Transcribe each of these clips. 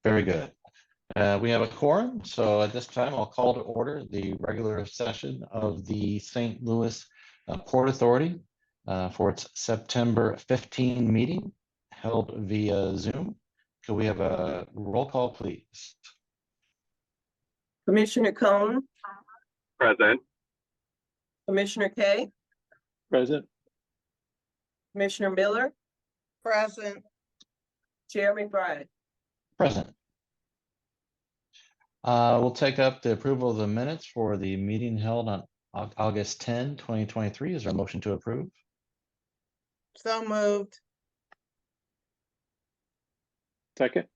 Very good. We have a quorum, so at this time I'll call to order the regular session of the St. Louis Port Authority for its September 15 meeting held via Zoom. Could we have a roll call, please? Commissioner Cone, Present. Commissioner Kay, Present. Commissioner Miller. Present. Chair McBride. Present. We'll take up the approval of the minutes for the meeting held on August 10, 2023. Is there a motion to approve? So moved. Second.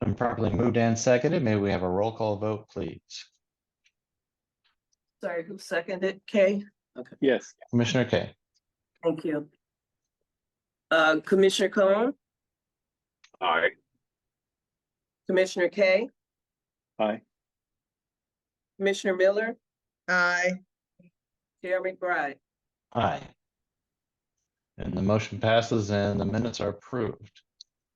And properly moved and seconded. May we have a roll call vote, please? Sorry, who seconded? Kay? Okay, Yes. Commissioner Kay. thank you. Commissioner Cone, Aye. Commissioner Kay, Aye. Commissioner Miller. Aye. Chair McBride. Aye. And the motion passes and the minutes are approved.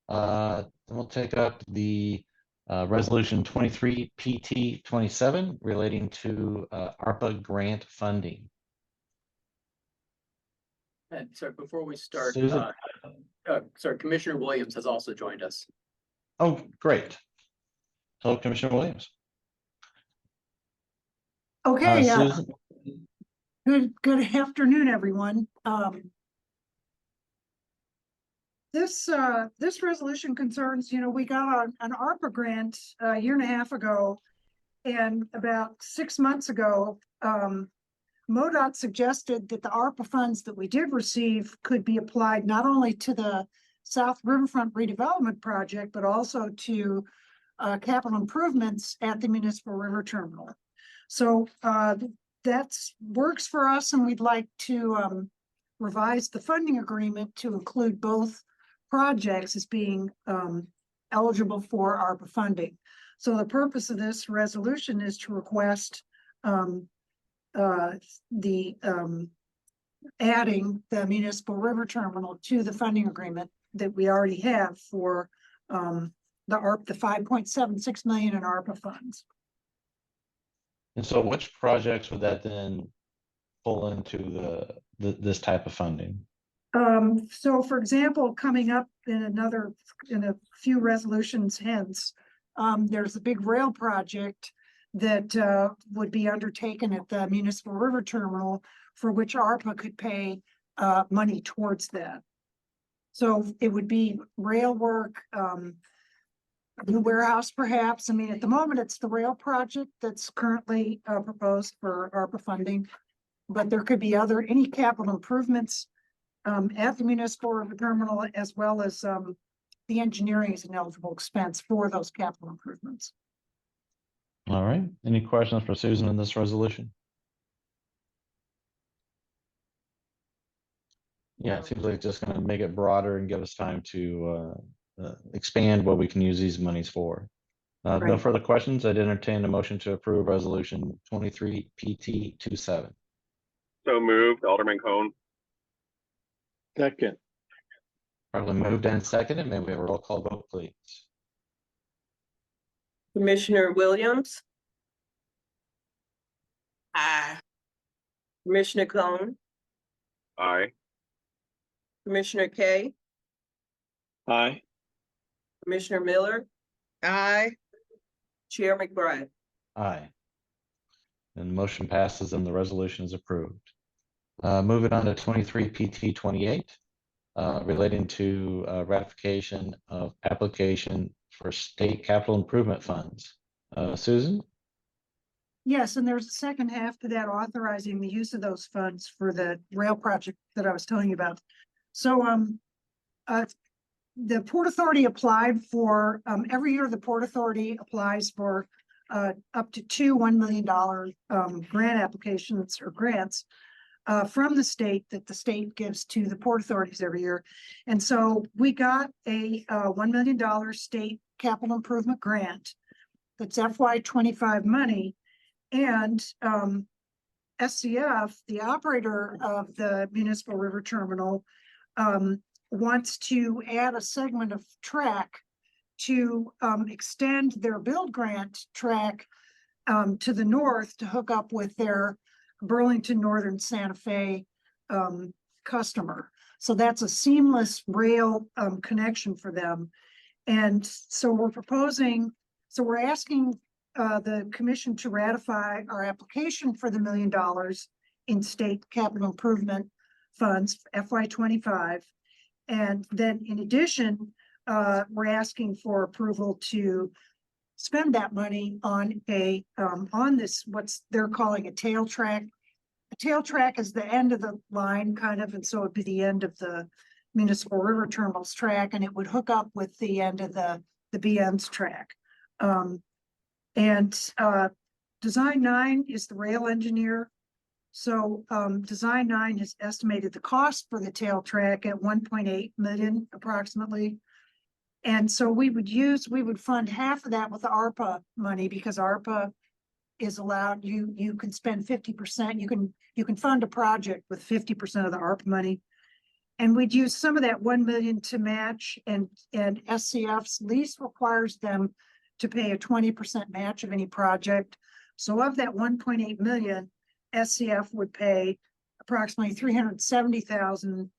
Then we'll take up the resolution 23 PT 27 relating to ARPA grant funding. And sir, before we start, Susan? sorry, Commissioner Williams has also joined us. Oh, great. Hello, Commissioner Williams. Okay, Susan? good afternoon, everyone. This resolution concerns, we got an ARPA grant a year and a half ago, and about 6 months ago, MoDOT suggested that the ARPA funds that we did receive could be applied not only to the South Riverfront redevelopment project, but also to capital improvements at the Municipal River Terminal. So that works for us, and we'd like to revise the funding agreement to include both projects as being eligible for ARPA funding. So the purpose of this resolution is to request adding the Municipal River Terminal to the funding agreement that we already have for the $5.76 million in ARPA funds. And so which projects would that then pull into this type of funding? So for example, coming up in a few resolutions hence, there's a big rail project that would be undertaken at the Municipal River Terminal, for which ARPA could pay money towards that. So it would be rail work, the warehouse perhaps. I mean, at the moment, it's the rail project that's currently proposed for ARPA funding, but there could be any capital improvements at the Municipal River Terminal, as well as the engineering is an eligible expense for those capital improvements. All right. Any questions for Susan in this resolution? Yeah, it seems like it's just going to make it broader and give us time to expand what we can use these monies for. No Right. further questions. I'd entertain a motion to approve resolution 23 PT 27. So moved. Alderman Cone. Second. Probably moved and seconded. May we have a roll call vote, please? Commissioner Williams. Aye. Commissioner Cone, Aye. Commissioner Kay, Aye. Commissioner Miller. Aye. Chair McBride. Aye. And the motion passes and the resolution is approved. Moving on to 23 PT 28, relating to ratification of application for state capital improvement funds. Susan? Yes, and there's a second half to that, authorizing the use of those funds for the rail project that I was telling you about. So the Port Authority applied for, every year the Port Authority applies for up to two $1 million grant applications or grants from the state that the state gives to the port authorities every year. And so we got a $1 million state capital improvement grant that's FY25 money. And SCF, the operator of the Municipal River Terminal, wants to add a segment of track to extend their build grant track to the north to hook up with their Burlington Northern Santa Fe customer. So that's a seamless rail connection for them. And so we're asking the commission to ratify our application for the $1 million in state capital improvement funds FY25. And then in addition, we're asking for approval to spend that money on on this, what's they're calling a tail track. A tail track is the end of the line kind of, and so it'd be the end of the municipal river terminals track, and it would hook up with the end of the BN's track. Design 9 is the rail engineer. So Design 9 has estimated the cost for the tail track at 1.8 million approximately. And so we would fund half of that with the ARPA money, because ARPA is allowed, you can spend 50%, you can fund a project with 50% of the ARPA money. And we'd use some of that 1 million to match, and SCF's lease requires them to pay a 20% match of any project. So of that 1.8 million, SCF would pay approximately 370,000.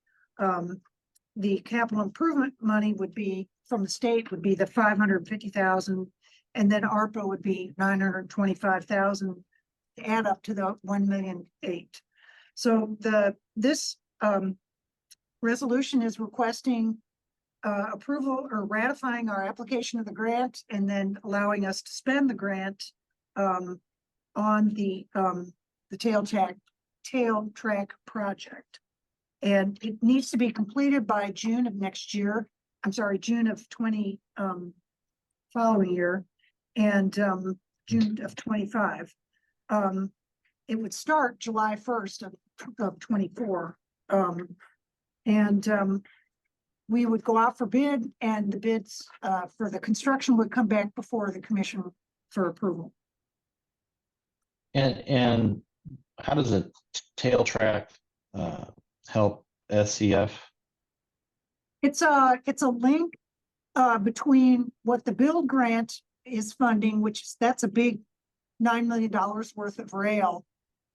The capital improvement money would be from the state would be the 550,000, and then ARPA would be 925,000 to add up to the 1,000,008. So this resolution is requesting approval or ratifying our application of the grant, and then allowing us to spend the grant on the tail track project. And it needs to be completed by June of next year. I'm sorry, June of following year, and June of 25. It would start July 1st of 24. We would go out for bid, and the bids for the construction would come back before the commission for approval. And how does a tail track help SCF? It's a link between what the build grant is funding, that's a big $9 million worth of rail,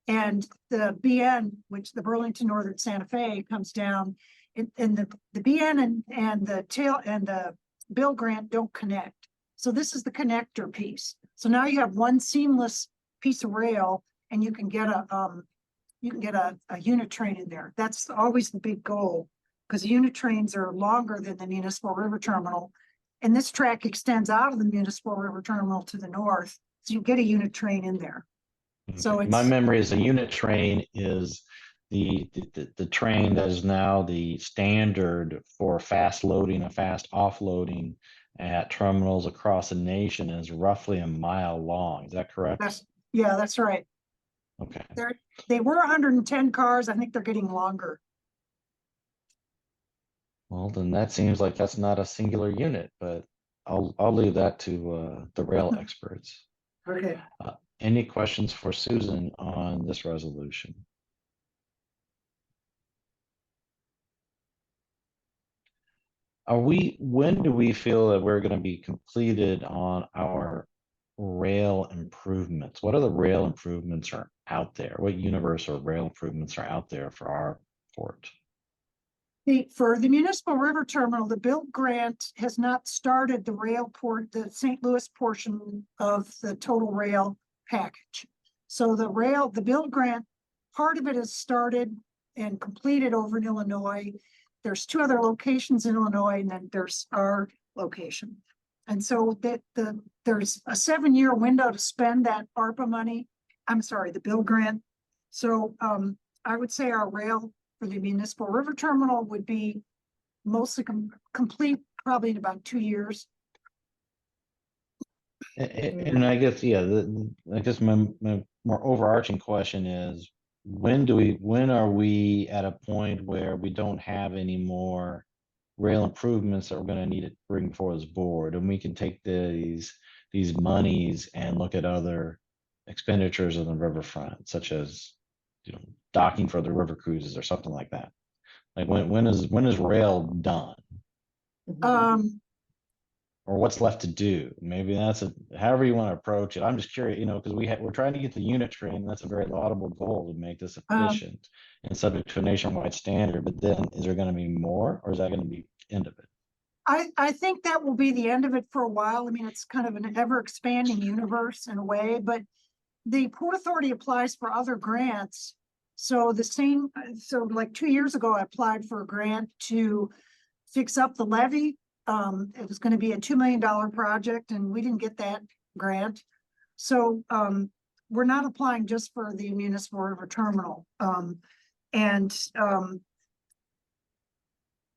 and the BN, which the Burlington Northern Santa Fe comes down, and the BN and the tail and the build grant don't connect. So this is the connector piece. So now you have one seamless piece of rail, and you can get a unit train in there. That's always the big goal, because unit trains are longer than the municipal river terminal. And this track extends out of the municipal river terminal to the north. So you get a unit train in there. So Okay. it's My memory is a unit train is the train that is now the standard for fast loading and fast offloading at terminals across the nation, is roughly a mile long. Is that correct? that's right. Okay. They were 110 cars. I think they're getting longer. Well, then that seems like that's not a singular unit, but I'll leave that to the rail experts. Okay. Any questions for Susan on this resolution? When do we feel that we're going to be completed on our rail improvements? What are the rail improvements are out there? What universe of rail improvements are out there for our port? For the municipal river terminal, the build grant has not started the rail port, the St. Louis portion of the total rail package. So the build grant, part of it has started and completed over in Illinois. There's 2 other locations in Illinois, and then there's our location. And so there's a 7-year window to spend that ARPA money. I'm sorry, the build grant. So I would say our rail for the municipal river terminal would be mostly complete probably in about 2 years. And I guess, yeah, I guess my more overarching question is, when are we at a point where we don't have any more rail improvements that we're going to need to bring before this board, and we can take these monies and look at other expenditures on the riverfront, such as, docking for the river cruises or something like that? Like when is rail done? or what's left to do. Maybe that's however you want to approach it. I'm just curious, because we're trying to get the unit train. That's a very laudable goal to make this efficient and subject to a nationwide standard. But then is there going to be more, or is that going to be the end of it? I think that will be the end of it for a while. I mean, it's kind of an ever expanding universe in a way, but the Port Authority applies for other grants. So like 2 years ago, I applied for a grant to fix up the levee. It was going to be a $2 million project and we didn't get that grant. So, we're not applying just for the municipal river terminal.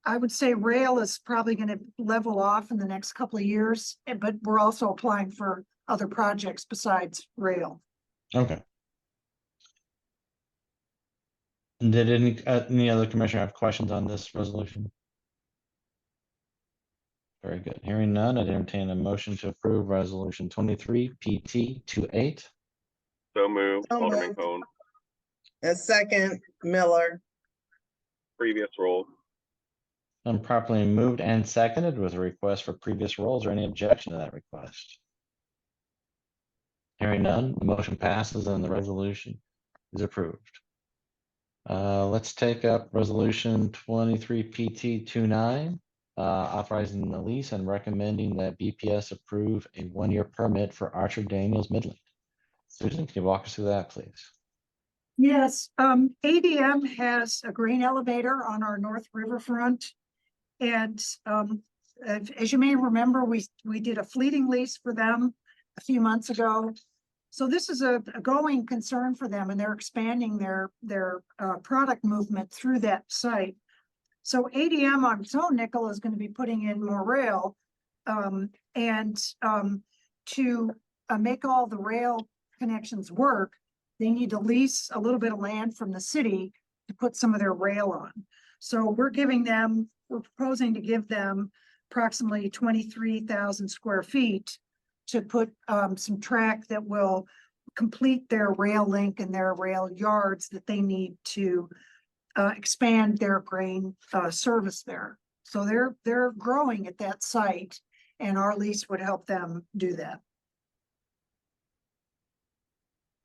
I would say rail is probably going to level off in the next couple of years, but we're also applying for other projects besides rail. Okay. And did any other commissioner have questions on this resolution? Very good. Hearing none, I'd entertain a motion to approve resolution 23 PT 28. So moved, So Alderman moved. Cone. A second, Miller. Previous roll. And properly moved and seconded with a request for previous rolls or any objection to that request. Hearing none, the motion passes and the resolution is approved. Let's take up resolution 23 PT 29, authorizing the lease and recommending that BPS approve a 1-year permit for Archer Daniels Midland. Susan, can you walk us through that, please? Yes, ADM has a grain elevator on our North Riverfront. And as you may remember, we did a fleeting lease for them a few months ago. So this is a going concern for them, and they're expanding their product movement through that site. So ADM on its own nickel is going to be putting in more rail, to make all the rail connections work, they need to lease a little bit of land from the city to put some of their rail on. So we're proposing to give them approximately 23,000 square feet to put some track that will complete their rail link and their rail yards that they need to expand their grain service there. So they're growing at that site, and our lease would help them do that.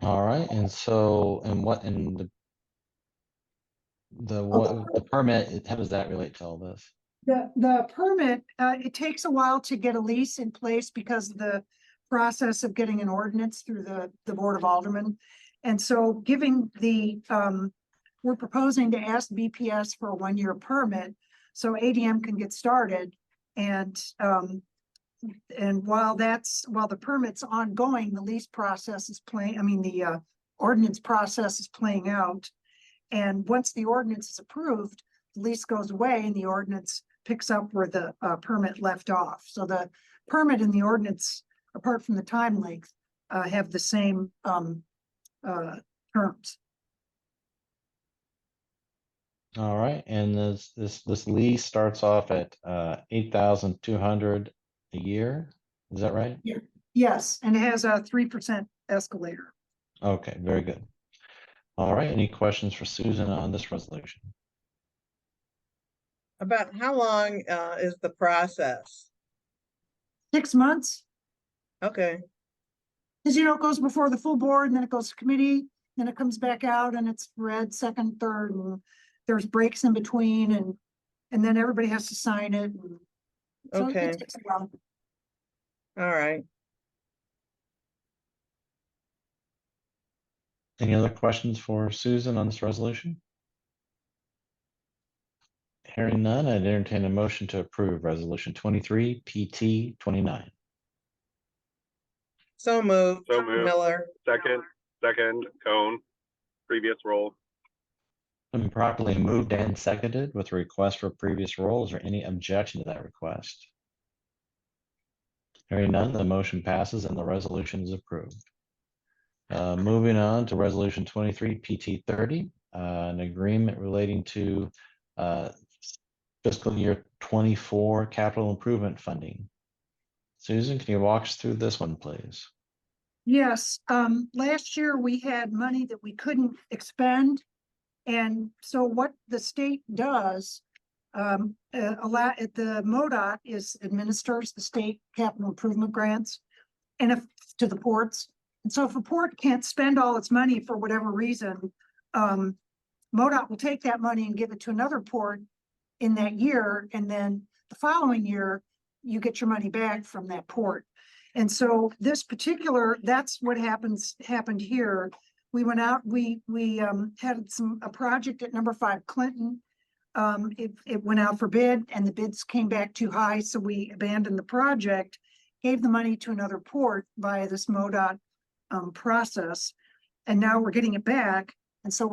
All right, and so, the permit, how does that relate to all this? The permit, it takes a while to get a lease in place because of the process of getting an ordinance through the Board of Aldermen. And so we're proposing to ask BPS for a 1-year permit so ADM can get started. And while the permit's ongoing, the lease process is the ordinance process is playing out. And once the ordinance is approved, the lease goes away and the ordinance picks up where the permit left off. So the permit and the ordinance, apart from the time length, have the same terms. All right, and this lease starts off at 8,200 a year. Is that right? Yes, and it has a 3% escalator. Okay, very good. All right, any questions for Susan on this resolution? About how long is the process? 6 months, Okay, because it goes before the full board, and then it goes to committee, then it comes back out and it's read second, third, and there's breaks in between, and then everybody has to sign it. So Okay. it takes a while. all right. Any other questions for Susan on this resolution? Hearing none, I'd entertain a motion to approve resolution 23 PT 29. So moved, So moved. Miller. Second, Cone. Previous roll. Been properly moved and seconded with a request for previous rolls or any objection to that request. Hearing none, the motion passes and the resolution is approved. Moving on to resolution 23 PT 30, an agreement relating to fiscal year 24 capital improvement funding. Susan, can you walk us through this one, please? Yes, last year we had money that we couldn't expend. And so what the state does The MoDOT administers the state capital improvement grants and if to the ports. And so if a port can't spend all its money for whatever reason, MoDOT will take that money and give it to another port in that year, and then the following year, you get your money back from that port. And so this particular, that's what happened here. We went out, we had a project at number 5 Clinton. It went out for bid and the bids came back too high, so we abandoned the project, gave the money to another port via this MoDOT process. And now we're getting it back. And so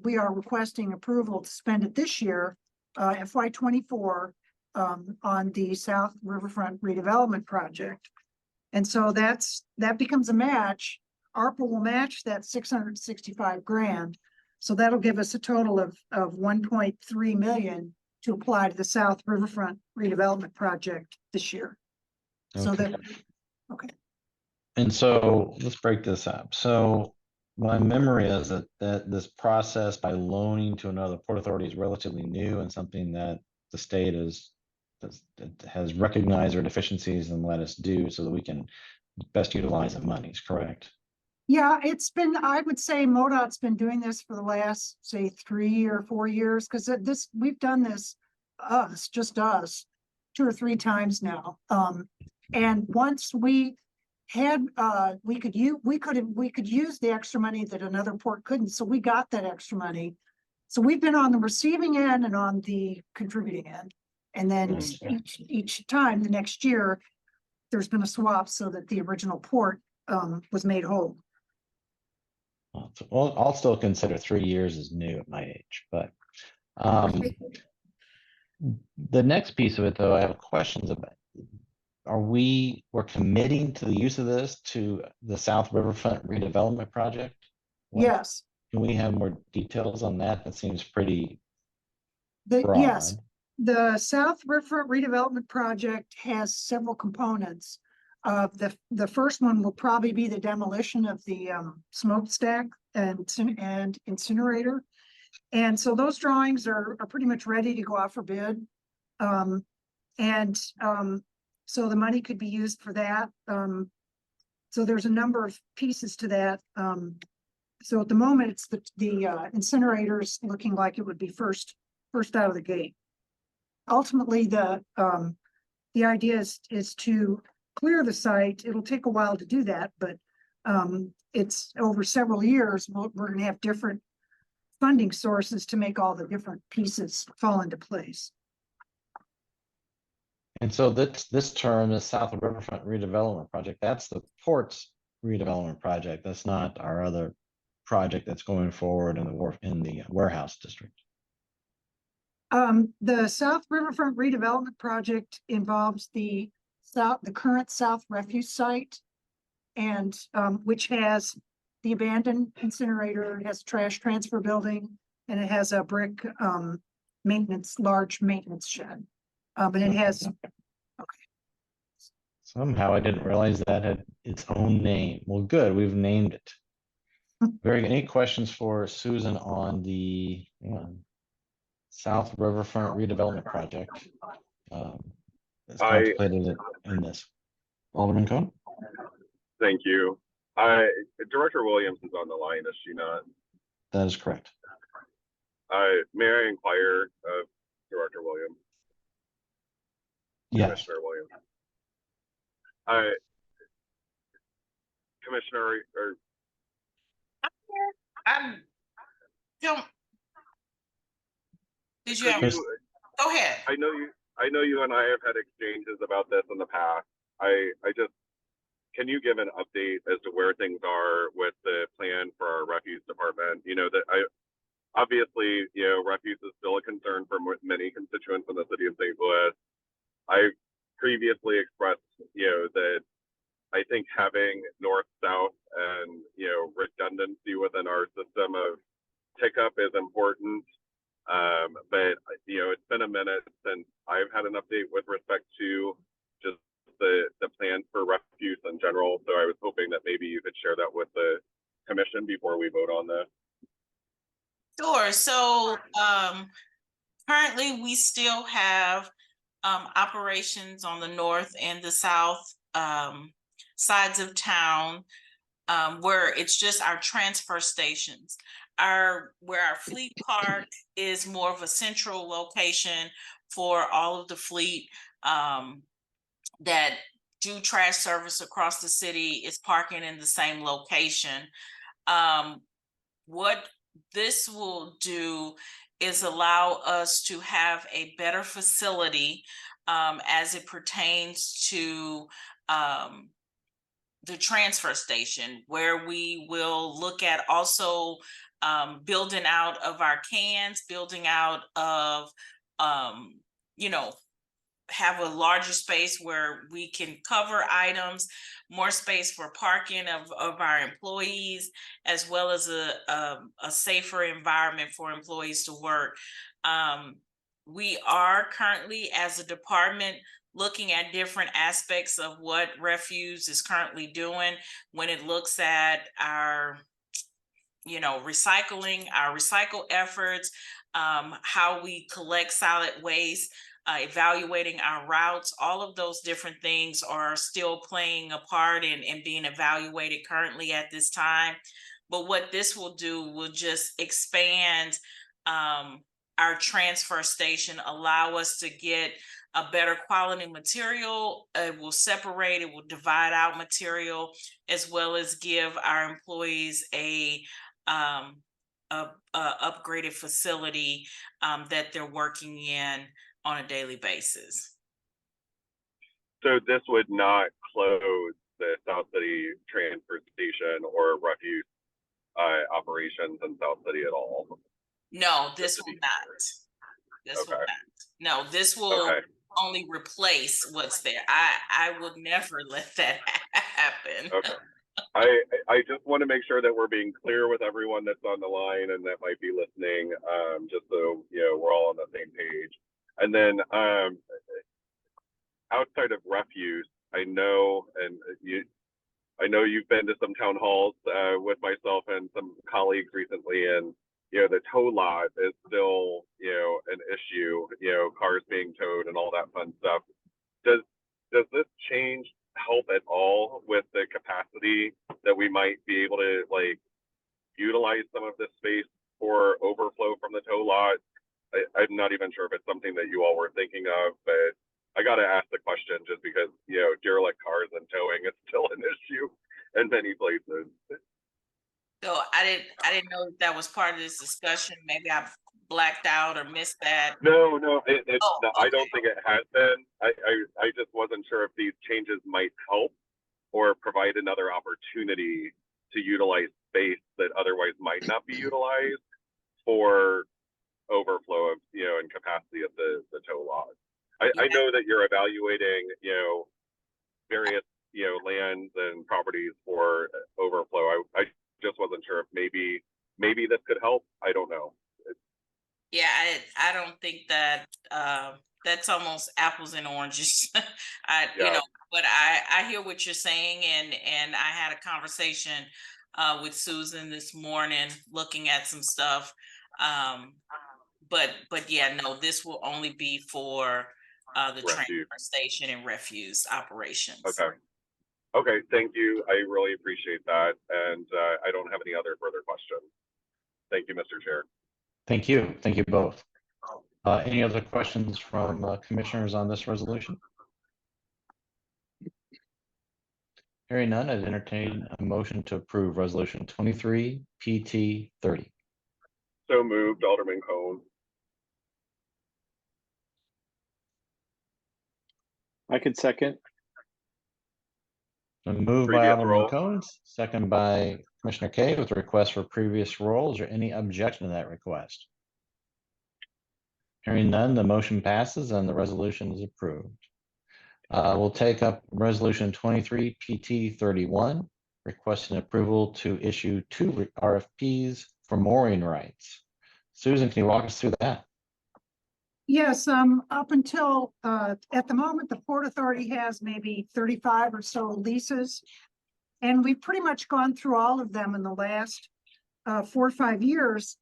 we are requesting approval to spend it this year, FY24, on the South Riverfront redevelopment project. And so that becomes a match. ARPA will match that 665 grand. So that'll give us a total of 1.3 million to apply to the South Riverfront redevelopment project this year. So Okay. that, okay. And so let's break this up. So my memory is that this process by loaning to another port authority is relatively new and something that the state has recognized our deficiencies and let us do so that we can best utilize the monies, correct? Yeah, I would say MoDOT's been doing this for the last, say, 3 or 4 years, because we've done this, just us, 2 or 3 times now. And once we had, we could use the extra money that another port couldn't, so we got that extra money. So we've been on the receiving end and on the contributing end. And then each time, the next year, there's been a swap so that the original port was made whole. Well, I'll still consider 3 years as new at my age, but the next piece of it, though, I have questions about. We're committing to the use of this to the South Riverfront redevelopment project? Yes, Can we have more details on that? That seems pretty broad. yes, the South Riverfront redevelopment project has several components. The first one will probably be the demolition of the smokestack and incinerator. And so those drawings are pretty much ready to go out for bid. So the money could be used for that. So there's a number of pieces to that. So at the moment, it's the incinerators looking like it would be first out of the gate. Ultimately, the idea is to clear the site. It'll take a while to do that, but it's over several years. We're going to have different funding sources to make all the different pieces fall into place. And so this term is South Riverfront redevelopment project. That's the port's redevelopment project. That's not our other project that's going forward in the warehouse district. The South Riverfront redevelopment project involves the current South Refuse site, and which has the abandoned incinerator, it has a trash transfer building, and it has a brick large maintenance shed. But it has. Somehow I didn't realize that had its own name. Well, good, we've named it. Very good. Any questions for Susan on the South Riverfront redevelopment project? It's contemplated in this. Alderman Cohen? Thank you. Director Williams is on the line, is she not? That is correct. May I inquire of Director Williams? Yes. Commissioner Williams. Commissioner, or I don't. Did you could have, you, go ahead. I know you and I have had exchanges about this in the past. Can you give an update as to where things are with the plan for our refuse department? You know, obviously, refuse is still a concern for many constituents in the city of St. Louis. I previously expressed, that I think having north-south and, redundancy within our system of pickup is important. But, it's been a minute since I've had an update with respect to just the plan for refuse in general. So I was hoping that maybe you could share that with the commission before we vote on this. Sure. So currently, we still have operations on the north and the south sides of town, where it's just our transfer stations. Where our fleet park is more of a central location for all of the fleet that do trash service across the city is parking in the same location. What this will do is allow us to have a better facility as it pertains to the transfer station, where we will look at also building out of our cans, building out of, you know, have a larger space where we can cover items, more space for parking of our employees, as well as a safer environment for employees to work. We are currently, as a department, looking at different aspects of what Refuse is currently doing when it looks at our, recycling, our recycle efforts, how we collect solid waste, evaluating our routes. All of those different things are still playing a part and being evaluated currently at this time. But what this will do will just expand our transfer station, allow us to get a better quality material. It will separate, it will divide out material, as well as give our employees a upgraded facility that they're working in on a daily basis. So this would not close the South City transfer station or refuse operations in South City at all? No, this will not. This will Okay. not. No, this will Okay. only replace what's there. I would never let that happen. Okay. I just want to make sure that we're being clear with everyone that's on the line and that might be listening, just so we're all on the same page. And then outside of refuse, I know you've been to some town halls with myself and some colleagues recently, and the tow lot is still an issue. Cars being towed and all that fun stuff. Does this change help at all with the capacity that we might be able to utilize some of this space for overflow from the tow lot? I'm not even sure if it's something that you all were thinking of, but I got to ask the question just because derelict cars and towing is still an issue in many places. So I didn't know that was part of this discussion. Maybe I blacked out or missed that. No, I don't Okay. think it has been. I just wasn't sure if these changes might help or provide another opportunity to utilize space that otherwise might not be utilized for overflow of and capacity of the tow lot. I know that you're evaluating various lands and properties for overflow. I just wasn't sure if maybe this could help. I don't know. Yeah, I don't think that that's almost apples and oranges. But I hear what you're saying, and I had a conversation with Susan this morning looking at some stuff. But yeah, no, this will only be for the transfer station and refuse operations. Okay, thank you. I really appreciate that, and I don't have any other further questions. Thank you, Mr. Chair. Thank you. Thank you both. Any other questions from commissioners on this resolution? Hearing none, I'd entertain a motion to approve resolution 23 PT 30. So moved, Alderman Cone. I could second. Moved by Previous Alderman roll. Combs, second by Commissioner Kay with a request for previous roll. Is there any objection to that request? Hearing none, the motion passes and the resolution is approved. We'll take up resolution 23 PT 31, requesting approval to issue 2 RFPs for mooring rights. Susan, can you walk us through that? Yes, up until, at the moment, the Port Authority has maybe 35 or so leases. And we've pretty much gone through all of them in the last 4 or 5 years,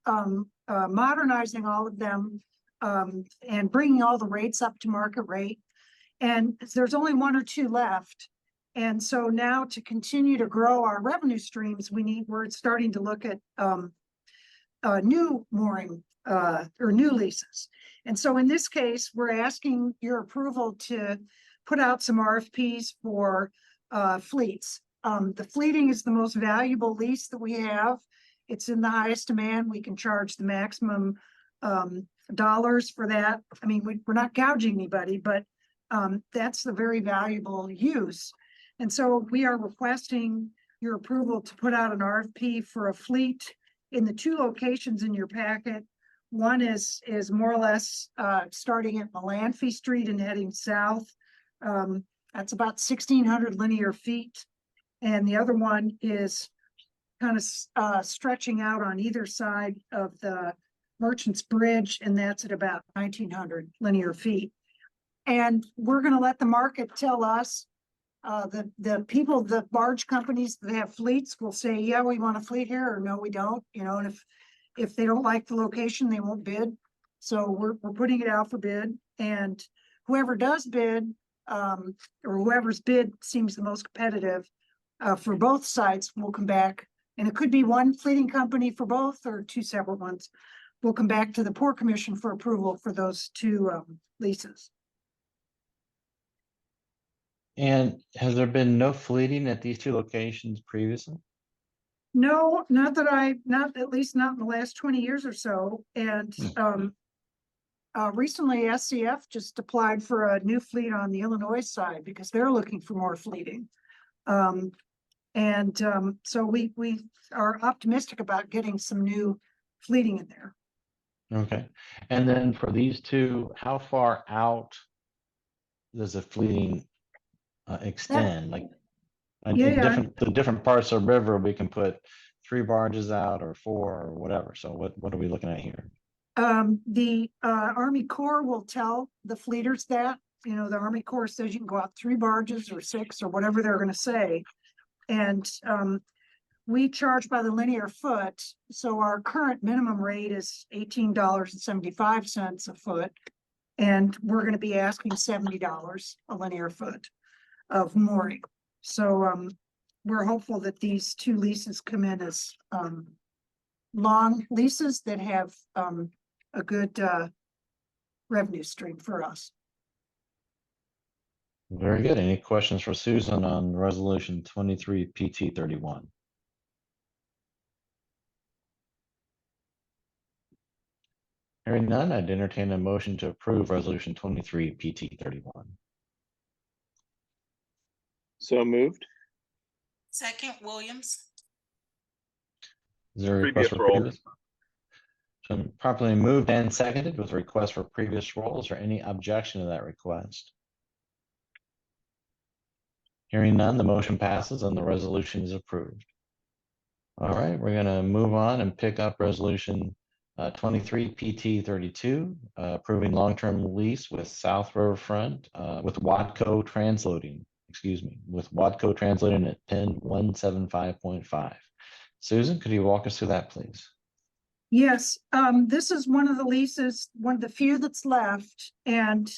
modernizing all of them, and bringing all the rates up to market rate. And there's only one or two left. And so now to continue to grow our revenue streams, we're starting to look at new mooring or new leases. And so in this case, we're asking your approval to put out some RFPs for fleets. The fleeting is the most valuable lease that we have. It's in the highest demand. We can charge the maximum dollars for that. I mean, we're not gouging anybody, but that's the very valuable use. And so we are requesting your approval to put out an RFP for a fleet in the two locations in your packet. One is more or less starting at Melanphy Street and heading south. That's about 1,600 linear feet. And the other one is kind of stretching out on either side of the Merchants Bridge, and that's at about 1,900 linear feet. And we're going to let the market tell us, the barge companies that have fleets will say, yeah, we want a fleet here, or no, we don't, and if they don't like the location, they won't bid. So we're putting it out for bid, and whoever does bid, or whoever's bid seems the most competitive, for both sites will come back, and it could be one fleeting company for both or two separate ones. We'll come back to the Port Commission for approval for those two leases. And has there been no fleeting at these two locations previously? No, not at least not in the last 20 years or so. And recently SCF just applied for a new fleet on the Illinois side because they're looking for more fleeting. So we are optimistic about getting some new fleeting in there. Okay. And then for these two, how far out does the fleeting extend? Like in the different parts of the river, we can put 3 barges out or 4 or whatever. So what are we looking at here? The Army Corps will tell the fleeters that, the Army Corps says you can go out 3 barges or 6 or whatever they're going to say. And we charge by the linear foot. So our current minimum rate is $18.75 a foot. And we're going to be asking $70 a linear foot of mooring. So we're hopeful that these two leases come in as long leases that have a good revenue stream for us. Very good. Any questions for Susan on resolution 23 PT 31? Hearing none, I'd entertain a motion to approve resolution 23 PT 31. So moved. Second, Williams. Is there a Previous request for roll. previous? So properly moved and seconded with a request for previous roles or any objection to that request? Hearing none, the motion passes and the resolution is approved. All right, we're going to move on and pick up resolution 23 PT 32, approving long-term lease with South Riverfront with Wadco Transloading. With Wadco Transloading at PIN 175.5. Susan, could you walk us through that, please? Yes, this is one of the leases, one of the few that's left, and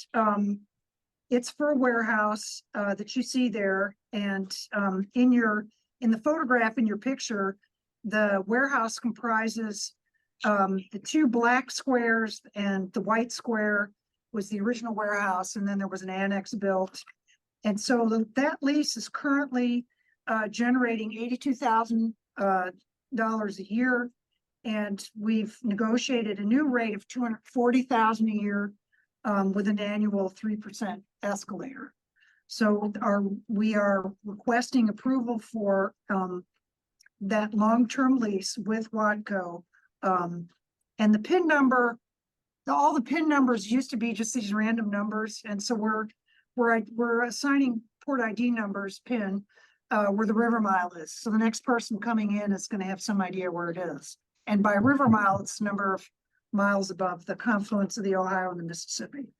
it's for a warehouse that you see there. And in the photograph in your picture, the warehouse comprises the 2 black squares, and the white square was the original warehouse, and then there was an annex built. And so that lease is currently generating $82,000 a year. And we've negotiated a new rate of $240,000 a year with an annual 3% escalator. So we are requesting approval for that long-term lease with Wadco. And the PIN number, all the PIN numbers used to be just these random numbers. And so we're assigning port ID numbers PIN where the river mile is. So the next person coming in is going to have some idea where it is. And by river mile, it's the number of miles above the confluence of the Ohio and the Mississippi.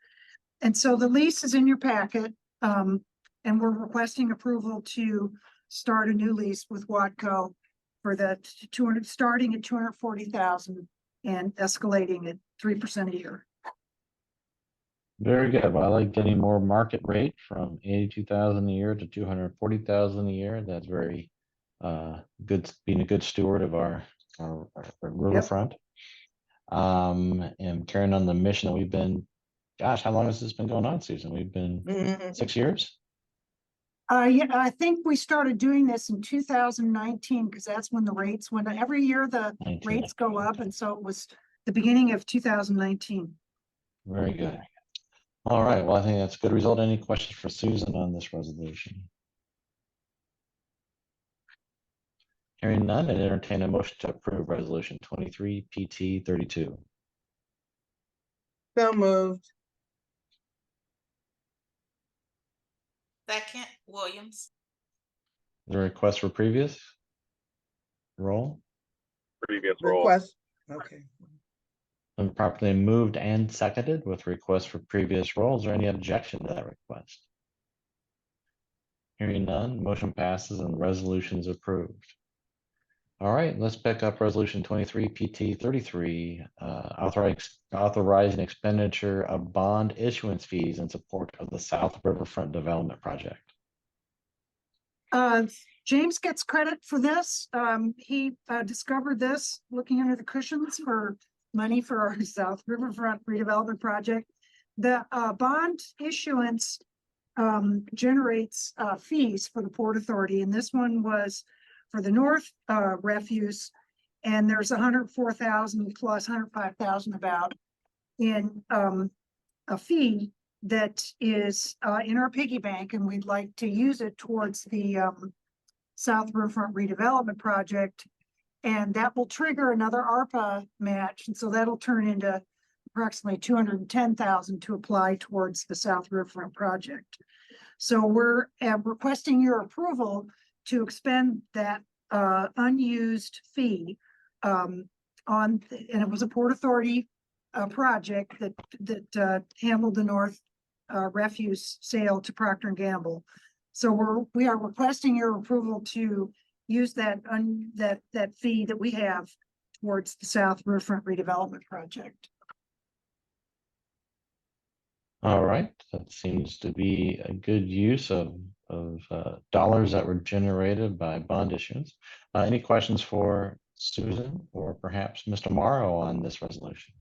And so the lease is in your packet, and we're requesting approval to start a new lease with Wadco for that starting at $240,000 and escalating at 3% a year. Very good. Well, I like getting more market rate from 82,000 a year to 240,000 a year. That's very good, being a good steward of our riverfront. And carrying on the mission that we've been, gosh, how long has this been going on, Susan? We've been Mhm. 6 years? Yeah, I think we started doing this in 2019, because that's when the rates went, every year the 19. rates go up, and so it was the beginning of 2019. Very good. All right, well, I think that's a good result. Any questions for Susan on this resolution? Hearing none, I entertain a motion to approve resolution 23 PT 32. So moved. Second, Williams. The request for previous roll Previous role. Request, okay. and properly moved and seconded with request for previous roll. Is there any objection to that request? Hearing none, motion passes and the resolution is approved. All right, let's pick up resolution 23 PT 33, authorizing expenditure of bond issuance fees in support of the South Riverfront Development Project. James gets credit for this. He discovered this looking under the cushions for money for our South Riverfront redevelopment project. The bond issuance generates fees for the Port Authority, and this one was for the North refuse, and there's 104,000 plus 105,000 about in a fee that is in our piggy bank, and we'd like to use it towards the South Riverfront redevelopment project. And that will trigger another ARPA match, and so that'll turn into approximately 210,000 to apply towards the South Riverfront project. So we're requesting your approval to expend that unused fee and it was a Port Authority project that handled the North refuse sale to Procter & Gamble. So we are requesting your approval to use that fee that we have towards the South Riverfront redevelopment project. All right, that seems to be a good use of dollars that were generated by bond issuance. Any questions for Susan or perhaps Mr. Morrow on this resolution?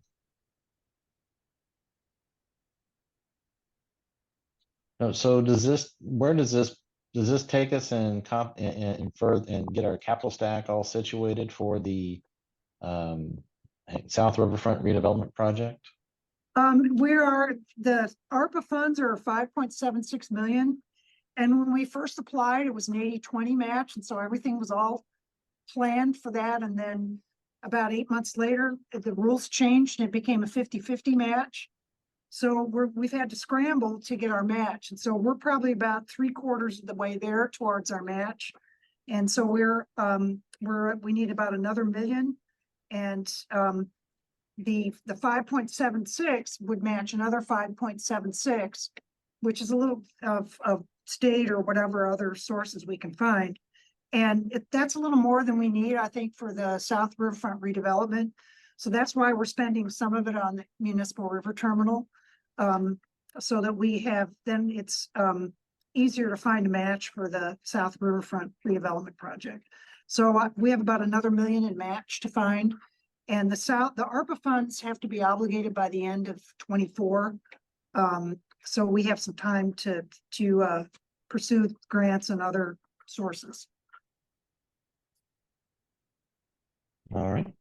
No, so where does this take us and further and get our capital stack all situated for the South Riverfront redevelopment project? The ARPA funds are 5.76 million. And when we first applied, it was an 80-20 match. And so everything was all planned for that. And then about 8 months later, the rules changed and it became a 50-50 match. So we've had to scramble to get our match. And so we're probably about 3/4 of the way there towards our match. And so we need about another million. And the 5.76 would match another 5.76, which is a little of state or whatever other sources we can find. And that's a little more than we need, I think, for the South Riverfront redevelopment. So that's why we're spending some of it on the municipal river terminal. So that then it's easier to find a match for the South Riverfront redevelopment project. So we have about another million in match to find. And the ARPA funds have to be obligated by the end of 24. So we have some time to pursue grants and other sources. All right.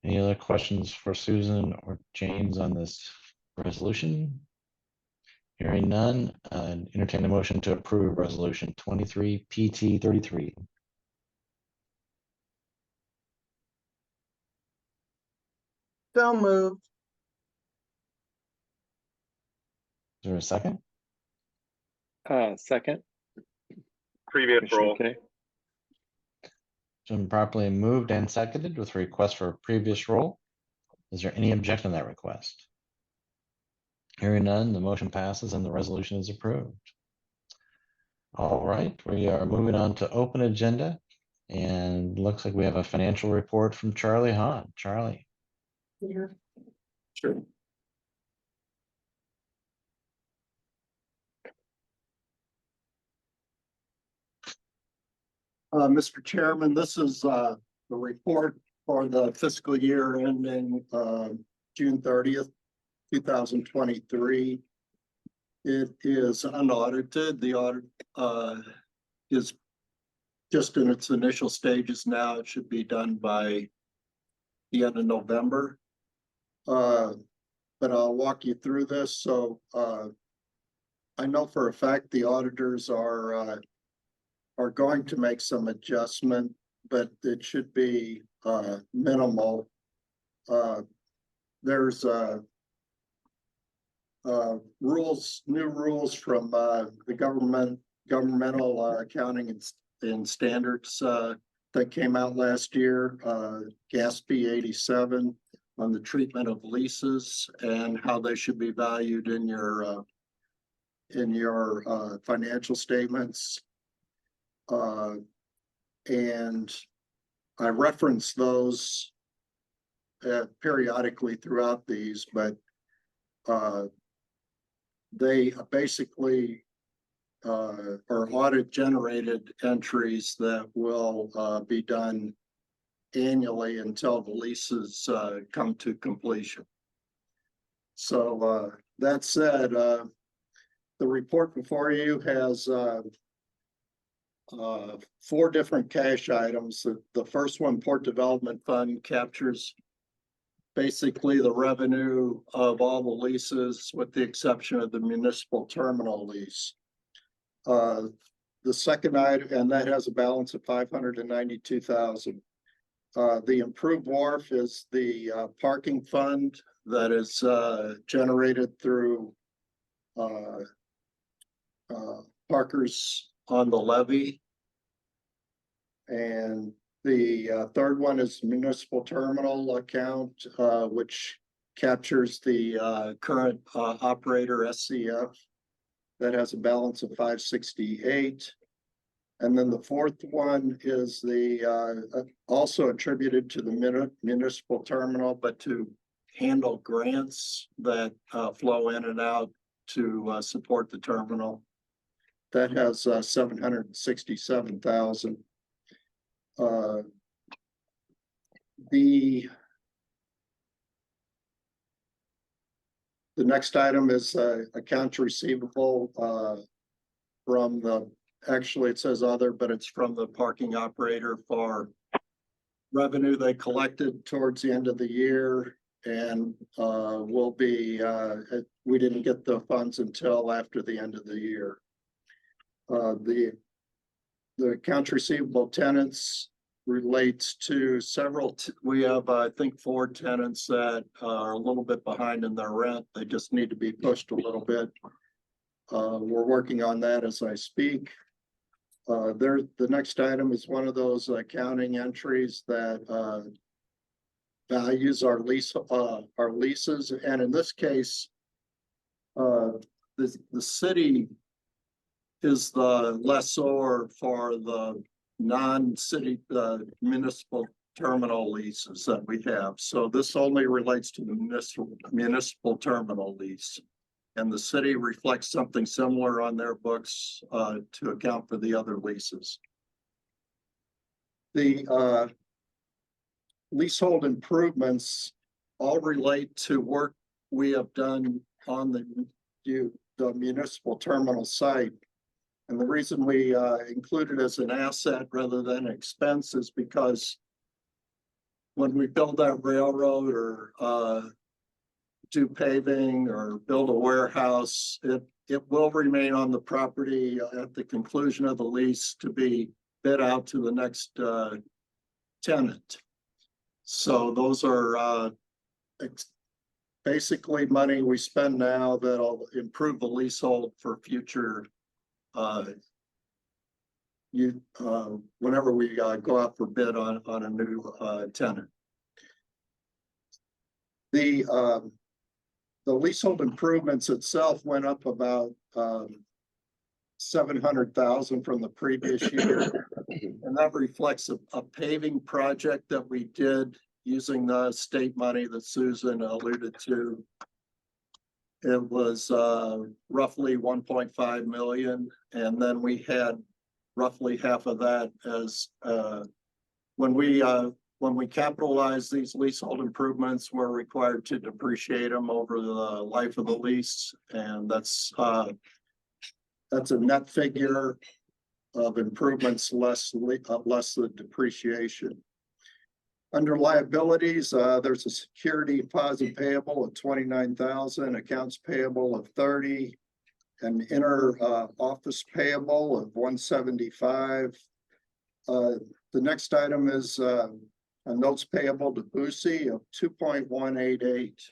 Any other questions for Susan or James on this resolution? Hearing none, entertain a motion to approve resolution 23 PT 33. So moved. Is there a second? Second. Previous Commissioner role. Kay. It's been properly moved and seconded with request for a previous roll. Is there any objection to that request? Hearing none, the motion passes and the resolution is approved. All right, we are moving on to open agenda, and looks like we have a financial report from Charlie Hahn. Charlie. Sure. Mr. Chairman, this is, the report for the fiscal year ending, June 30th, 2023. It is unaudited. The audit, is just in its initial stages now. It should be done by the end of November. But I'll walk you through this. So, I know for a fact the auditors are going to make some adjustment, but it should be minimal. There's new rules from the governmental accounting and standards that came out last year, GASB 87, on the treatment of leases and how they should be valued in your financial statements. And I reference those periodically throughout these, but they basically are audit generated entries that will be done annually until the leases come to completion. So that said, the report before you has 4 different cash items. The first one, Port Development Fund, captures basically the revenue of all the leases with the exception of the municipal terminal lease. The second item, and that has a balance of $592,000. The improved wharf is the parking fund that is generated through parkers on the levee. And the third one is municipal terminal account, which captures the current operator SCF. That has a balance of $568,000. And then the fourth one is the also attributed to the municipal terminal, but to handle grants that flow in and out to support the terminal. That has $767,000. The next item is accounts receivable from the, actually it says other, but it's from the parking operator for revenue they collected towards the end of the year, and will be, we didn't get the funds until after the end of the year. The accounts receivable tenants relates to several, we have, I think, 4 tenants that are a little bit behind in their rent. They just need to be pushed a little bit. We're working on that as I speak. The next item is one of those accounting entries that values our leases. And in this case, the city is the lessor for the non-city municipal terminal leases that we have. So this only relates to the municipal terminal lease. And the city reflects something similar on their books to account for the other leases. The leasehold improvements all relate to work we have done on the municipal terminal site. And the reason we include it as an asset rather than expense is because when we build that railroad or do paving or build a warehouse, it will remain on the property at the conclusion of the lease to be bid out to the next tenant. So those are basically money we spend now that'll improve the leasehold for future whenever we go out for bid on a new tenant. The leasehold improvements itself went up about $700,000 from the previous year, and that reflects a paving project that we did using the state money that Susan alluded to. It was roughly 1.5 million, and then we had roughly half of that as, when we capitalize these leasehold improvements, we're required to depreciate them over the life of the lease, and that's a net figure of improvements less the depreciation. Under liabilities, there's a security deposit payable of 29,000, accounts payable of 30, an office payable of 175. The next item is a notes payable to Boosie of 2.188.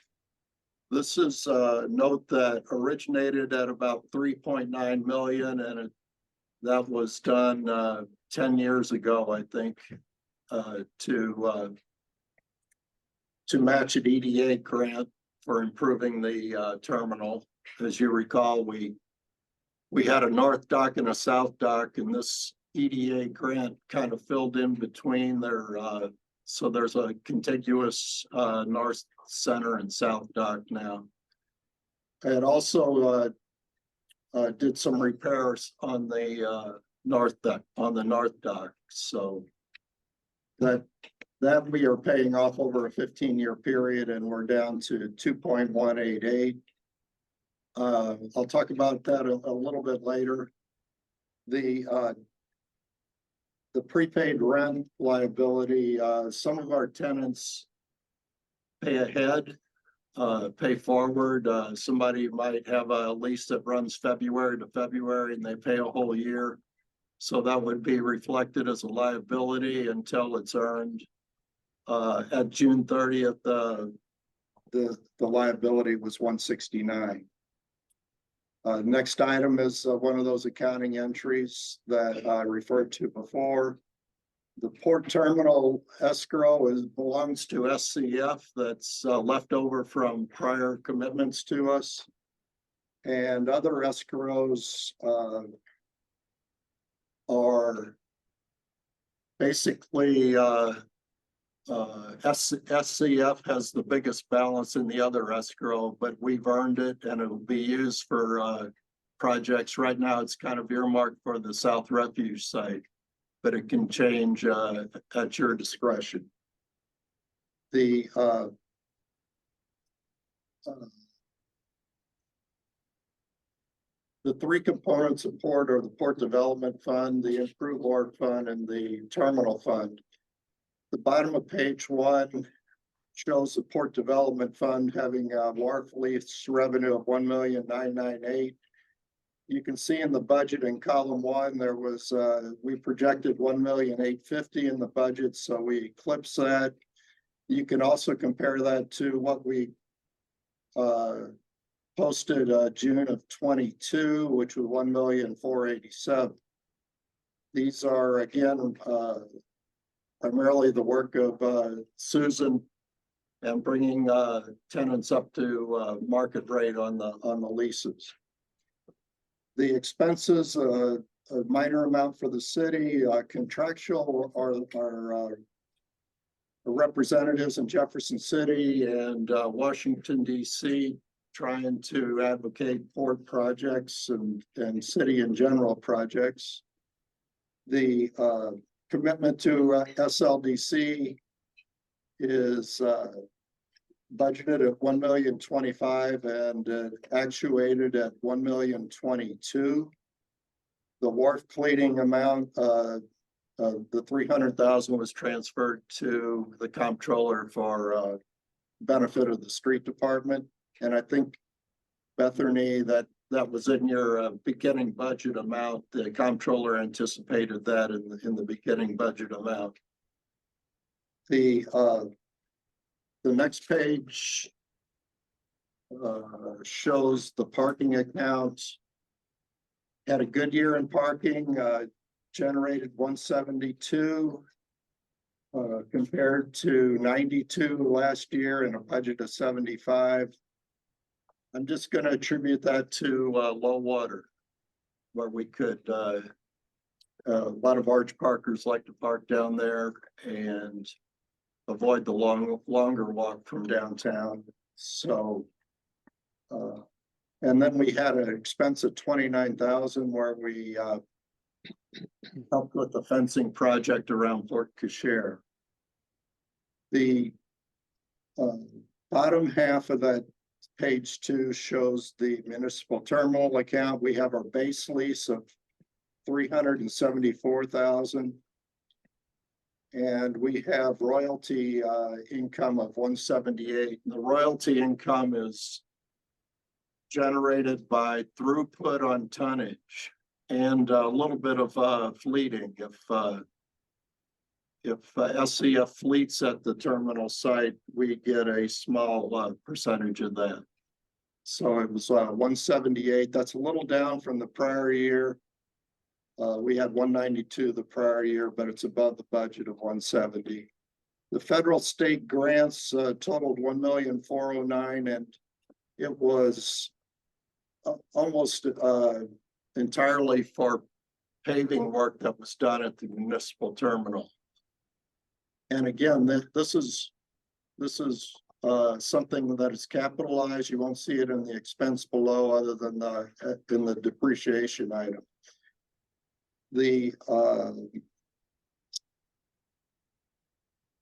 This is a note that originated at about 3.9 million, and that was done 10 years ago, I think, to match an EDA grant for improving the terminal. As you recall, we had a north dock and a south dock, and this EDA grant kind of filled in between their, so there's a contiguous north center and south dock now. And also did some repairs on the north dock, so that we are paying off over a 15-year period, and we're down to 2.188. I'll talk about that a little bit later. The prepaid rent liability, some of our tenants pay ahead, pay forward. Somebody might have a lease that runs February to February and they pay a whole year. So that would be reflected as a liability until it's earned. At June 30th, the liability was 169. Next item is one of those accounting entries that I referred to before. The port terminal escrow belongs to SCF that's left over from prior commitments to us. And other escrows are basically SCF has the biggest balance in the other escrow, but we've earned it and it'll be used for projects. Right now, it's kind of earmarked for the South Refuge site, but it can change at your discretion. The three components of port are the Port Development Fund, the Improved Wharf Fund, and the Terminal Fund. The bottom of page 1 shows the Port Development Fund having a wharf lease revenue of 1,998,000. You can see in the budget in column 1, there was we projected 1,850,000 in the budget, so we eclipsed that. You can also compare that to what we posted June of 22, which was 1,487,000. These are again primarily the work of Susan and bringing tenants up to market rate on the leases. The expenses, a minor amount for the city, contractual are representatives in Jefferson City and Washington, D.C. trying to advocate port projects and city in general projects. The commitment to SLDC is budgeted at 1,025,000 and actuated at 1,022,000. The wharf cleaning amount, the 300,000 was transferred to the comptroller for benefit of the street department. And I think, Bethany, that was in your beginning budget amount. The comptroller anticipated that in the beginning budget amount. The next page shows the parking accounts. Had a good year in parking, generated 172 compared to 92 last year and a budget of 75. I'm just going to attribute that to low water, where we could, a lot of arch parkers like to park down there and avoid the longer walk from downtown. So, and then we had an expense of 29,000 where we helped with the fencing project around Fort Cachere. The bottom half of that page 2 shows the municipal terminal account. We have our base lease of $374,000. And we have royalty income of $178. The royalty income is generated by throughput on tonnage and a little bit of fleeting. If SCF fleets at the terminal site, we get a small percentage of that. So it was 178. That's a little down from the prior year. We had 192 the prior year, but it's above the budget of 170. The federal state grants totaled 1,409,000, and it was almost entirely for paving work that was done at the municipal terminal. And again, this is something that is capitalized. You won't see it in the expense below, other than in the depreciation item. There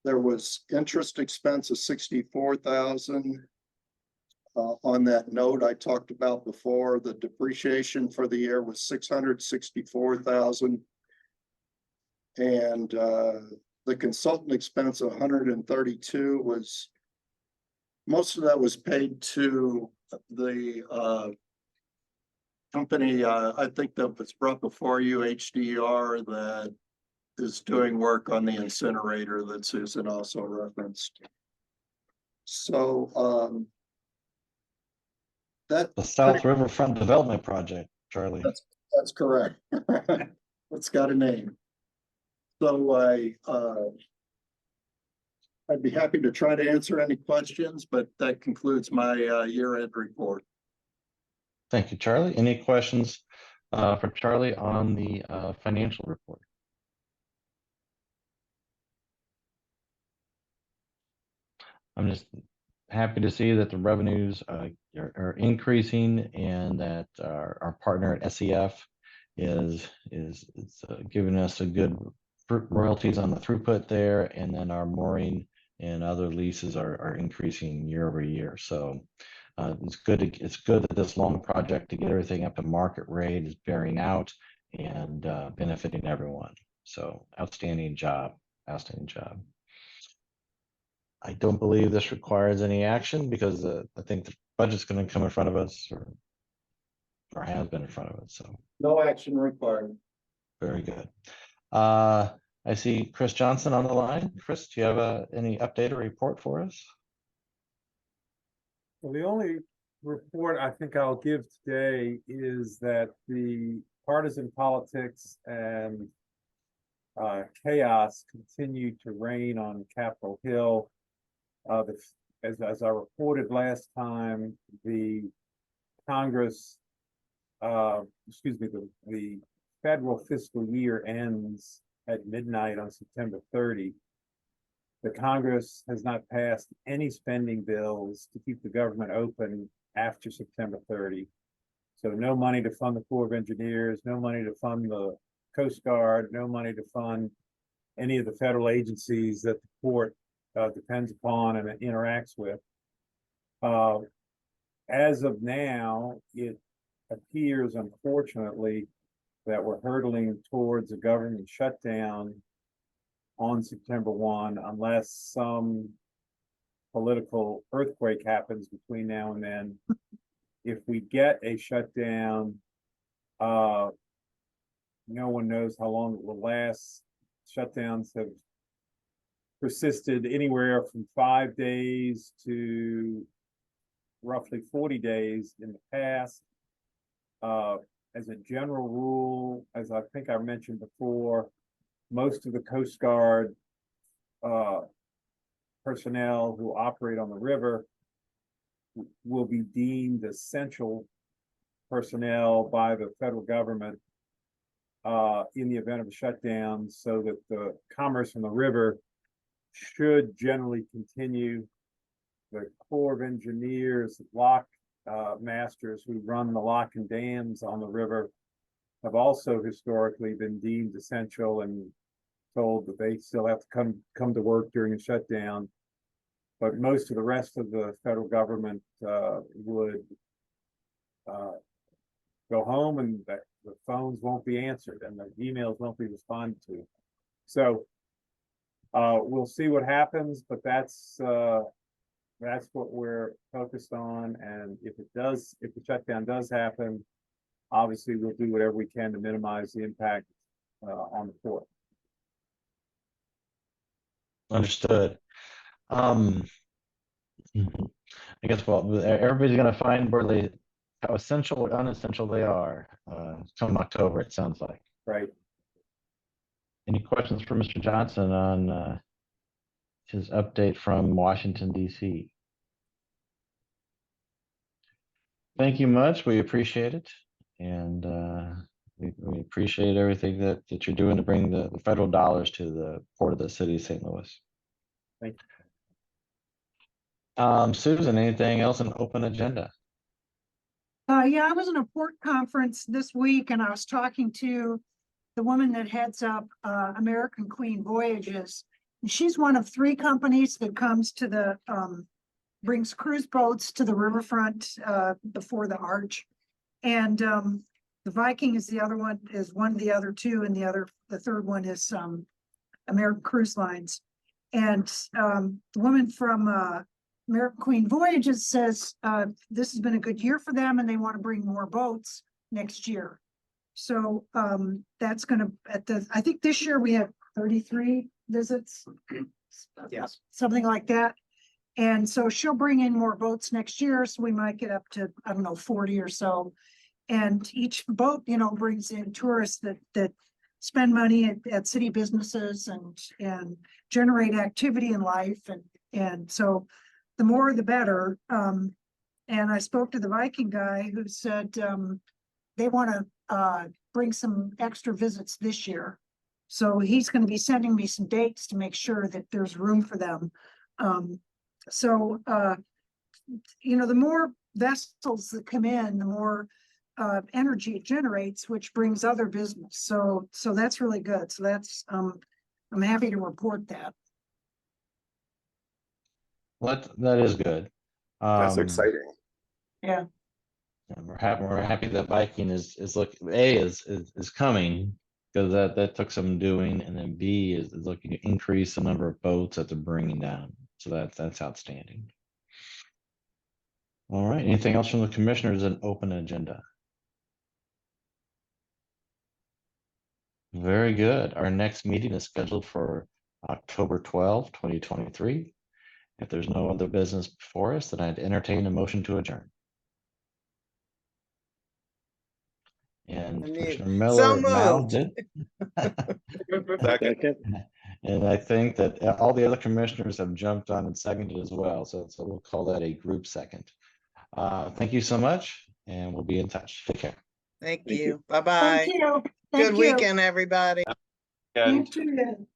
was interest expense of $64,000 on that note I talked about before. The depreciation for the year was $664,000, and the consultant expense of $132,000 was, most of that was paid to the company, I think that was brought before you, HDR, that is doing work on the incinerator that Susan also referenced. So The South Riverfront Development Project, Charlie. that's correct. It's got a name. So I'd be happy to try to answer any questions, but that concludes my year-end report. Thank you, Charlie. Any questions for Charlie on the financial report? I'm just happy to see that the revenues are increasing, and that our partner at SCF is giving us a good royalties on the throughput there, and then our mooring and other leases are increasing year over year. So it's good that this long project to get everything up to market rate is bearing out and benefiting everyone. So outstanding job. I don't believe this requires any action, because I think the budget's going to come in front of us, or has been in front of us. So No action required. very good. I see Chris Johnson on the line. Chris, do you have any update or report for us? Well, the only report I think I'll give today is that the partisan politics and chaos continue to reign on Capitol Hill. As I reported last time, the Congress, the federal fiscal year ends at midnight on September 30. The Congress has not passed any spending bills to keep the government open after September 30. So no money to fund the Corps of Engineers, no money to fund the Coast Guard, no money to fund any of the federal agencies that the court depends upon and interacts with. As of now, it appears, unfortunately, that we're hurtling towards a government shutdown on September 1, unless some political earthquake happens between now and then. If we get a shutdown, no one knows how long it will last. Shutdowns have persisted anywhere from 5 days to roughly 40 days in the past. As a general rule, as I think I mentioned before, most of the Coast Guard personnel who operate on the river will be deemed essential personnel by the federal government in the event of a shutdown, so that the commerce from the river should generally continue. The Corps of Engineers, lock masters who run the lock and dams on the river have also historically been deemed essential and told that they still have to come to work during a shutdown. But most of the rest of the federal government would go home, and the phones won't be answered and the emails won't be responded to. So we'll see what happens, but that's what we're focused on. And if the shutdown does happen, obviously we'll do whatever we can to minimize the impact on the port. Understood. I guess, well, everybody's gonna find how essential or unessential they are, come October, it sounds like. Right. Any questions for Mr. Johnson on, his update from Washington, DC? Thank you much. We appreciate it. And, we appreciate everything that you're doing to bring the federal dollars to the port of the city of St. Louis. Thank Susan, anything else in open agenda? Yeah, I was in a port conference this week and I was talking to the woman that heads up American Queen Voyages. And she's one of 3 companies that comes to the brings cruise boats to the riverfront before the arch. And the Viking is the other one, is one of the other 2, and the third one is American Cruise Lines. And the woman from American Queen Voyages says this has been a good year for them and they want to bring more boats next year. So that's gonna I think this year we had 33 visits. Yes. Something like that. And so she'll bring in more boats next year, so we might get up to, I don't know, 40 or so. And each boat, brings in tourists that spend money at city businesses and generate activity in life. And so the more, the better. And I spoke to the Viking guy who said they want to bring some extra visits this year. So he's going to be sending me some dates to make sure that there's room for them. So the more vessels that come in, the more energy it generates, which brings other business. So that's really good. So that's I'm happy to report that. That is good. That's exciting. Yeah. And we're happy that Viking is coming, because that took some doing, and then B is looking to increase the number of boats that they're bringing down. So that's outstanding. All right. Anything else from the commissioners? An open agenda. Very good. Our next meeting is scheduled for October 12, 2023. If there's no other business before us, then I'd entertain a motion to adjourn. And Commissioner Miller mouthed it. Second. Second. And I think that all the other commissioners have jumped on and seconded as well. So we'll call that a group second. Thank you so much, and we'll be in touch. Take care. Thank Thank you. you. Bye-bye. Thank you. Good weekend, everybody. And You too.